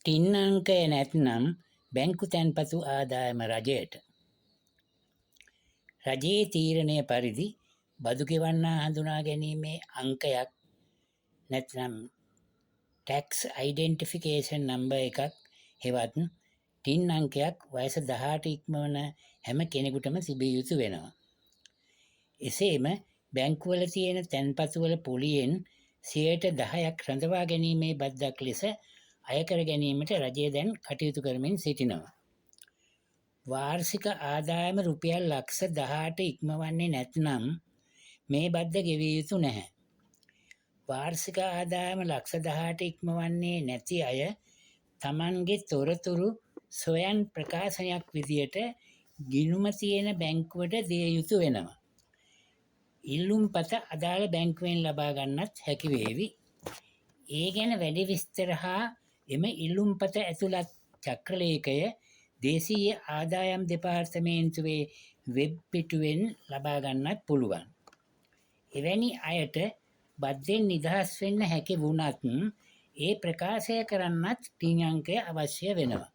Tin අංකය නැත්නම් බැංකු තැන්පතු ආදායම රජයට රජයේ තීරණය පරිදි බදු ගෙවන්නා හඳුනා ගැනීමේ අංකයක් නැත්නම් tax identification number එකක් හෙවත් ටින් අංකයක් වයස 18 ඉක්මවන හැම කෙනෙකුටම තිබිය යුතු වෙනවා. එසේම බැංකුවල තියෙන තැන්පතුවල පොලියෙන් 10% රඳවා ගැනීමේ බද්දක් ලෙස අය කර ගැනීමට රජය දැන් කටයුතු කරමින් සිටිනවා. වාර්ෂික ආදායම රුපියල් ලක්ෂ 18 ඉක්මවන්නේ නැත්නම් මේ බද්ද ගෙවිය යුතු නැහැ. වාර්ෂික ආදායම ලක්ෂ 18 ඉක්මවන්නේ නැති අය තමන්ගේ තොරතුරු සොයන් ප්‍රකාශනයක් විදියට ගිණුම තියෙන බැංකුවට දිය යුතු වෙනවා. ඉල්ලුම්පත අදාළ බැංකුවෙන් ලබා ගන්නත් හැකි වේවි. ඒ ගැන වැඩි විස්තර හා එම ඉල්ලුම්පත ඇතුළත් චක්‍රලේඛය දේශීය ආදායම් දෙපාර්තමේන්තුවේ වෙබ් පිටුවෙන් ලබා ගන්නත් පුළුවන්. එවැනි අයට බද්දෙන් නිදහස් වෙන්න හැකි වුණත් ඒ ප්‍රකාශය කරන්නත් ටින් අංකය අවශ්‍ය වෙනවා.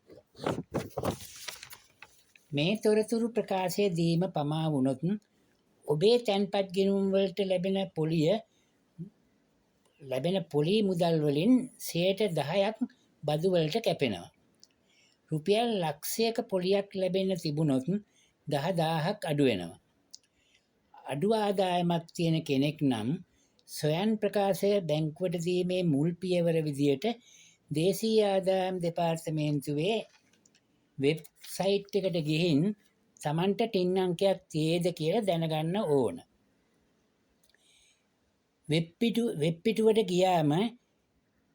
මේ තොරතුරු ප්‍රකාශය දීම පමා වුණොත් ඔබේ තැන්පත් ගිණුම් වලට ලැබෙන පොලී මුදල් වලින් 10%ක් බදු වලට කැපෙනවා. රුපියල් ලක්ෂයක පොලියක් ලැබෙන්න තිබුණොත් 10000ක් අඩු වෙනවා. අඩු ආදායමක් තියෙන කෙනෙක් නම් සොයන් ප්‍රකාශය බැංකුවට දීමේ මුල් පියවර විදියට දේශීය ආදායම් දෙපාර්තමේන්තුවේ වෙබ්සයිට් එකට ගිහින් තමන්ට ටින් අංකයක් තියෙද කියලා දැනගන්න ඕන. වෙබ් පිටුවට ගියාම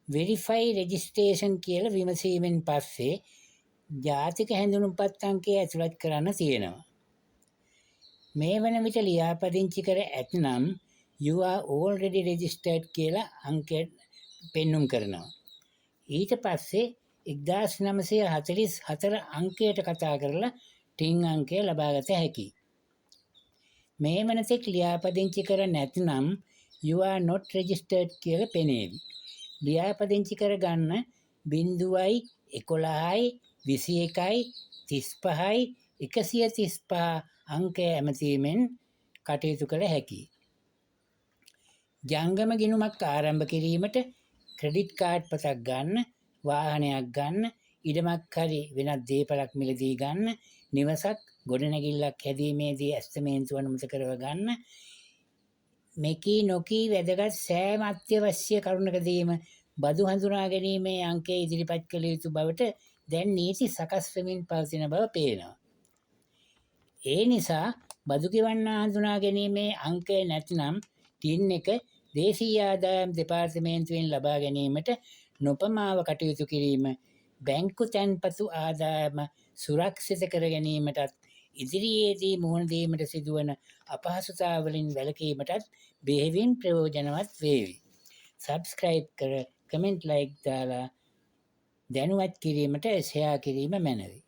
verify registration කියලා විමසීමෙන් පස්සේ ජාතික හැඳුනුම්පත් අංකය ඇතුළත් කරන්න තියෙනවා. මේ වන විට ලියාපදිංචි කර ඇතනම් you are already registered කියලා අංකය පෙන්눔 කරනවා. ඊට පස්සේ 1944 අංකයට කතා කරලා ටින් අංකය ලබාගත හැකියි. මේ වනතෙක් ලියාපදිංචි කර නැත්නම් you are not registered කියලා පෙනේවි. ලියාපදිංචි කර ගන්න 0යි 11යි 21යි 35යි 135 අංකය ඇමතීමෙන් කටයුතු කළ හැකියි. ජංගම ගිණුමක් ආරම්භ කිරීමට ක්‍රෙඩිට් කාඩ් පතක් ගන්න, වාහනයක් ගන්න, ඉඩමක් හරි වෙනත් දේපලක් මිලදී ගන්න, නිවසක් ගොඩනැගිල්ලක් හැදීමේදී ඇස්තමේන්තු අනුමත කරව ගන්න, මෙකී නොකී වැදගත් සෑම අත්‍යවශ්‍ය කරුණකදීම බදු හඳුනා ගැනීමේ අංකය ඉදිරිපත් කළ යුතු බවට දැන් නීති සකස් වෙමින් පවතින බව පේනවා. ඒ නිසා බදු ගෙවන්නා හඳුනා ගැනීමේ අංකය නැත්නම් ටින් එක දේශීය ආදායම් දෙපාර්තමේන්තුවෙන් ලබා ගැනීමට නොපමාව කටයුතු කිරීම බැංකු තැන්පතු ආදායම සුරක්ෂිත කර ගැනීමටත් ඉදිරියේදී මුහුණ දීමට සිදුවන අපහසුතාවලින් වැළකීමටත් බෙහෙවින් ප්‍රයෝජනවත් වේවි. සබ්ස්ක්‍රයිබ් කර කමෙන්ට් ලයික් දාලා දැනුවත් කිරීමට ෂෙයා කිරීම මැනවි.